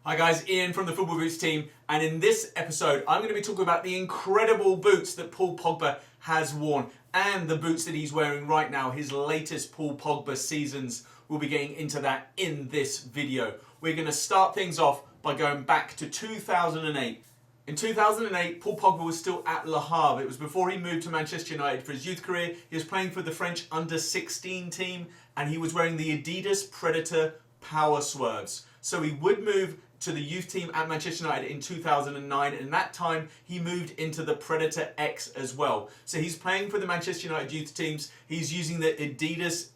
Hi guys, Ian from the Football Boots team, and in this episode I'm going to be talking about the incredible boots that Paul Pogba has worn and the boots that he's wearing right now, his latest Paul Pogba seasons. We'll be getting into that in this video. We're going to start things off by going back to 2008. In 2008, Paul Pogba was still at Le Havre. It was before he moved to Manchester United for his youth career. He was playing for the French under-16 team and he was wearing the ADIDAS Predator POWERSWERVEs. So he would move to the youth team at Manchester United in 2009, and that time he moved into the Predator X as well. So he's playing for the Manchester United youth teams. He's using the ADIDAS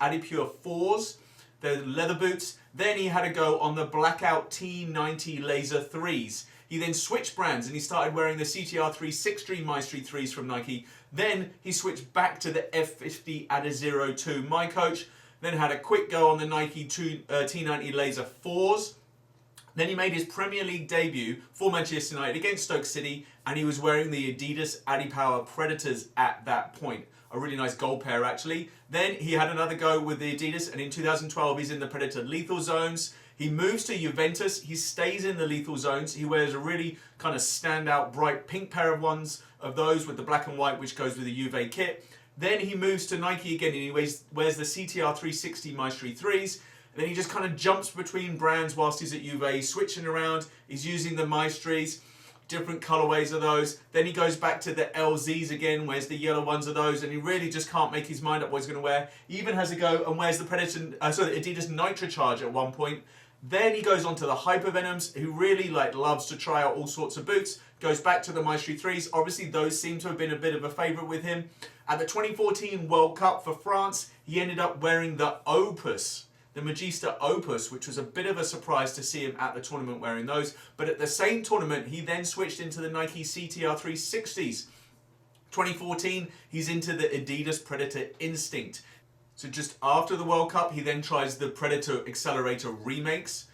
Adipure 4s, the leather boots. Then he had to go on the Blackout T90 Laser 3s. He then switched brands and he started wearing the CTR 3 6-stream Maestri 3s from Nike. Then he switched back to the F50 Adizero 2 My Coach. Then had a quick go on the Nike T90 Laser 4s. Then he made his Premier League debut for Manchester United against Stoke City, and he was wearing the ADIDAS Adipower Predators at that point. A really nice gold pair actually. Then he had another go with the ADIDAS, and in 2012 he's in the Predator Lethal Zones. He moves to Juventus, he stays in the Lethal Zones. He wears a really kind of standout bright pink pair of ones of those with the black and white, which goes with the Juve kit. Then he moves to Nike again and he wears the CTR 360 Maestri 3s. And then he just kind of jumps between brands whilst he's at Juve. He's switching around. He's using the Maestris, different colorways of those. Then he goes back to the LZs again, wears the yellow ones of those, and he really just can't make his mind up what he's going to wear. He even has a go and wears the the ADIDAS NITROCHARGE at one point. Then he goes on to the HYPERVENOMs, who really loves to try out all sorts of boots. Goes back to the Maestri 3s. Obviously, those seem to have been a bit of a favourite with him. At the 2014 World Cup for France, he ended up wearing the Opus, the Magista Opus, which was a bit of a surprise to see him at the tournament wearing those. But at the same tournament, he then switched into the Nike CTR 360s. 2014, he's into the ADIDAS Predator Instinct. So just after the World Cup, he then tries the Predator Accelerator remakes.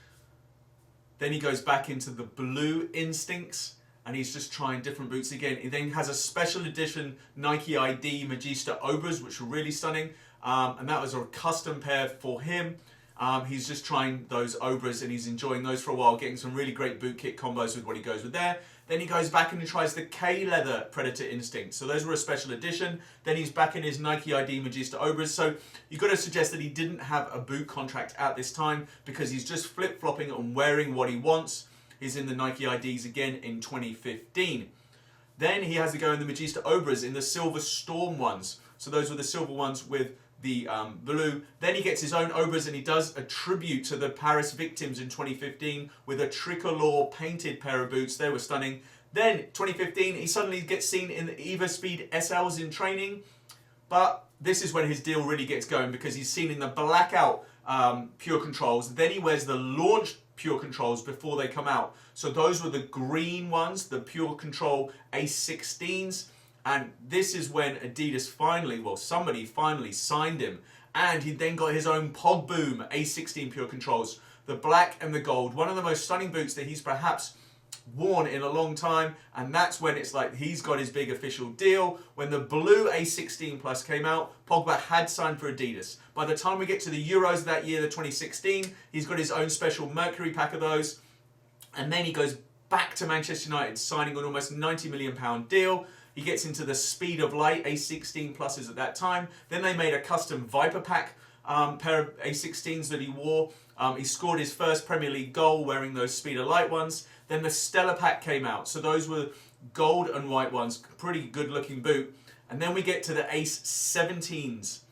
Then he goes back into the Blue Instincts, and he's just trying different boots again. He then has a special edition Nike ID Magista OBRAs, which were really stunning, and that was a custom pair for him. He's just trying those OBRAs and he's enjoying those for a while, getting some really great boot kit combos with what he goes with there. Then he goes back and he tries the K-Leather Predator Instinct. So those were a special edition. Then he's back in his Nike ID Magista OBRAs. So you've got to suggest that he didn't have a boot contract at this time because he's just flip-flopping and wearing what he wants. He's in the Nike IDs again in 2015. Then he has to go in the Magista OBRAs in the Silver Storm ones. So those were the silver ones with the blue. Then he gets his own OBRAs and he does a tribute to the Paris victims in 2015 with a tricolor painted pair of boots. They were stunning. Then 2015 he suddenly gets seen in the EVOSPEED SLs in training, but this is when his deal really gets going because he's seen in the blackout Pure Controls. Then he wears the launch Pure Controls before they come out. So those were the green ones, the Pure Control A16s. And this is when ADIDAS finally, well, somebody finally signed him. And he then got his own Pogboom A16 Pure Controls, the black and the gold. One of the most stunning boots that he's perhaps worn in a long time. And that's when it's like he's got his big official deal. When the blue A16 Plus came out, Pogba had signed for ADIDAS. By the time we get to the Euros that year, the 2016, he's got his own special Mercury pack of those. And then he goes back to Manchester United, signing an almost £90 million deal. He gets into the Speed of Light A16 Pluses at that time. Then they made a custom Viper Pack pair of A16s that he wore. He scored his first Premier League goal wearing those Speed of Light ones. Then the Stellar Pack came out. So those were gold and white ones. Pretty good looking boot. And then we get to the Ace 17s.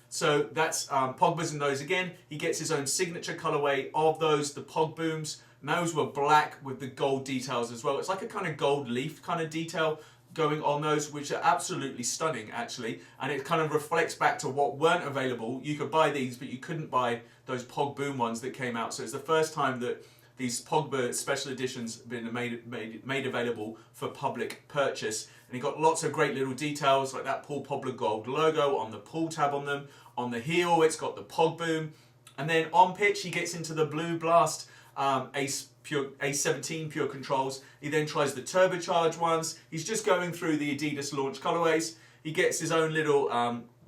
So that's Pogba's in those again. He gets his own signature colorway of those, the Pogbooms. And those were black with the gold details as well. It's like a kind of gold leaf kind of detail going on those, which are absolutely stunning actually, and it kind of reflects back to what weren't available. You could buy these, but you couldn't buy those Pogboom ones that came out. So it's the first time that these Pogba special editions have been made available for public purchase. And he got lots of great little details like that Paul Pogba gold logo on the pull tab on them. On the heel, it's got the Pogboom. And then on pitch, he gets into the Blue Blast A17 Pure Controls. He then tries the turbocharged ones. He's just going through the ADIDAS launch colorways. He gets his own little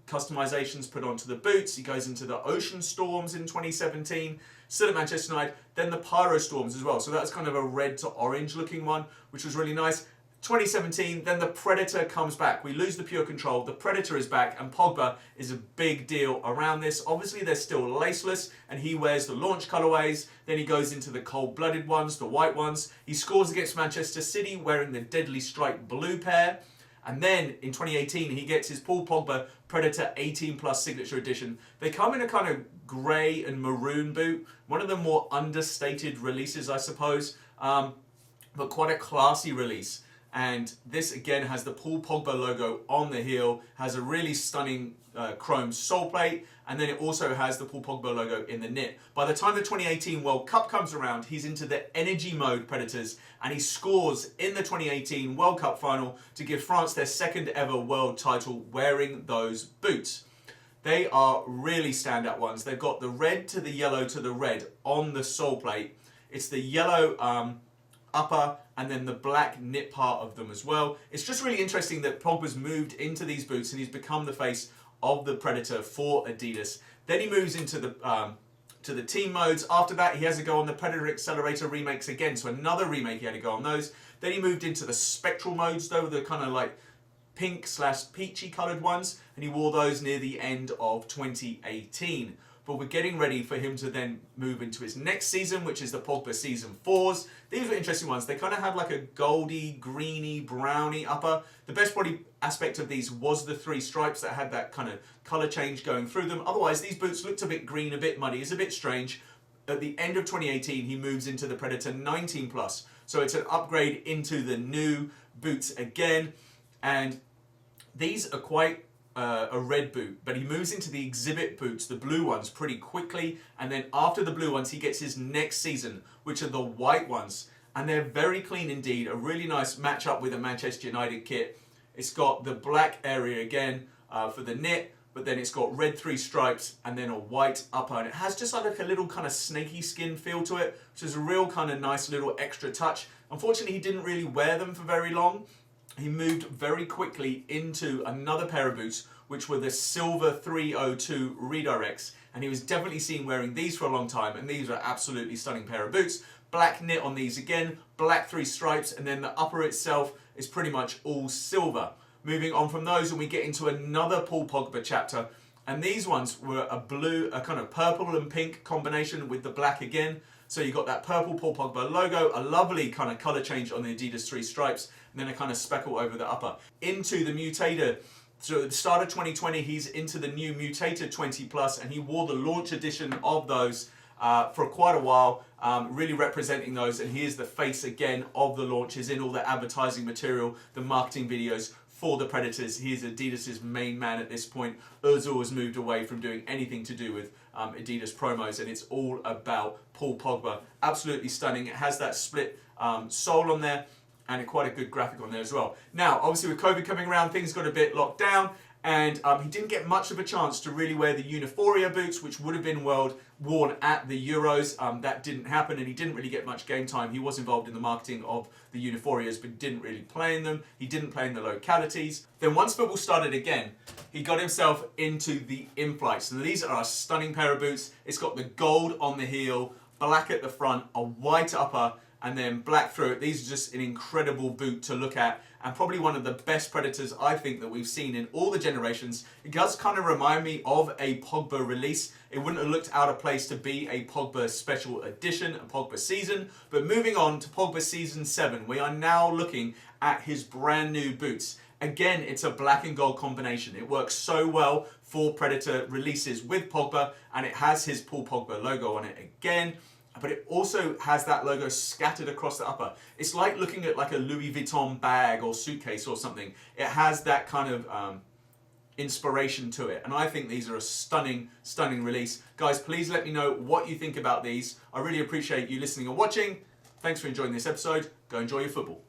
customizations put onto the boots. He goes into the Ocean Storms in 2017, still at Manchester United, then the Pyro Storms as well. So that's kind of a red to orange looking one, which was really nice. 2017, then the Predator comes back. We lose the PURECONTROL, the Predator is back, and Pogba is a big deal around this. Obviously, they're still laceless, and he wears the launch colorways. Then he goes into the cold-blooded ones, the white ones. He scores against Manchester City wearing the Deadly Strike blue pair. And then in 2018, he gets his Paul Pogba Predator 18 Plus Signature Edition. They come in a kind of grey and maroon boot, one of the more understated releases, I suppose, but quite a classy release. And this again has the Paul Pogba logo on the heel, has a really stunning chrome sole plate, and then it also has the Paul Pogba logo in the knit. By the time the 2018 World Cup comes around, he's into the energy mode Predators, and he scores in the 2018 World Cup final to give France their second ever world title wearing those boots. They are really standout ones. They've got the red to the yellow to the red on the sole plate. It's the yellow upper and then the black knit part of them as well. It's just really interesting that Pogba's moved into these boots and he's become the face of the Predator for Adidas. Then he moves into the team modes. After that, he has a go on the Predator Accelerator remakes again, so another remake he had to go on those. Then he moved into the spectral modes though, the kind of like pink / peachy coloured ones, and he wore those near the end of 2018. But we're getting ready for him to then move into his next season, which is the Pogba Season 4s. These were interesting ones. They kind of had like a goldy, greeny, browny upper. The best body aspect of these was the 3 stripes that had that kind of colour change going through them. Otherwise, these boots looked a bit green, a bit muddy. It's a bit strange. At the end of 2018, he moves into the Predator 19 Plus. So it's an upgrade into the new boots again. And these are quite a red boot, but he moves into the exhibit boots, the blue ones, pretty quickly, and then after the blue ones he gets his next season, which are the white ones, and they're very clean indeed, a really nice match up with a Manchester United kit. It's got the black area again for the knit, but then it's got red 3 stripes and then a white upper, and it has just like a little kind of snaky skin feel to it, which is a real kind of nice little extra touch. Unfortunately, he didn't really wear them for very long. He moved very quickly into another pair of boots, which were the Silver 302 Redirects, and he was definitely seen wearing these for a long time, and these are absolutely stunning pair of boots. Black knit on these again, black 3 stripes, and then the upper itself is pretty much all silver. Moving on from those, and we get into another Paul Pogba chapter, and these ones were a kind of purple and pink combination with the black again. So you got that purple Paul Pogba logo, a lovely kind of colour change on the Adidas 3 stripes, and then a kind of speckle over the upper. Into the Mutator. So at the start of 2020, he's into the new Mutator 20 Plus, and he wore the launch edition of those for quite a while, really representing those, and he is the face again of the launches in all the advertising material, the marketing videos for the Predators. He is Adidas' main man at this point. Ozil has moved away from doing anything to do with Adidas promos, and it's all about Paul Pogba. Absolutely stunning. It has that split sole on there, and quite a good graphic on there as well. Now, obviously with COVID coming around, things got a bit locked down, and he didn't get much of a chance to really wear the Uniforia boots, which would have been worn at the Euros. That didn't happen, and he didn't really get much game time. He was involved in the marketing of the Uniforias, but didn't really play in them. He didn't play in the localities. Then once football started again, he got himself into the in-flights. So these are a stunning pair of boots. It's got the gold on the heel, black at the front, a white upper, and then black through it. These are just an incredible boot to look at, and probably one of the best Predators I think that we've seen in all the generations. It does kind of remind me of a Pogba release. It wouldn't have looked out of place to be a Pogba special edition, a Pogba season. But moving on to Pogba Season 7, we are now looking at his brand new boots. Again, it's a black and gold combination. It works so well for Predator releases with Pogba, and it has his Paul Pogba logo on it again. But it also has that logo scattered across the upper. It's like looking at like a Louis Vuitton bag or suitcase or something. It has that kind of inspiration to it. And I think these are a stunning, stunning release. Guys, please let me know what you think about these. I really appreciate you listening and watching. Thanks for enjoying this episode. Go enjoy your football.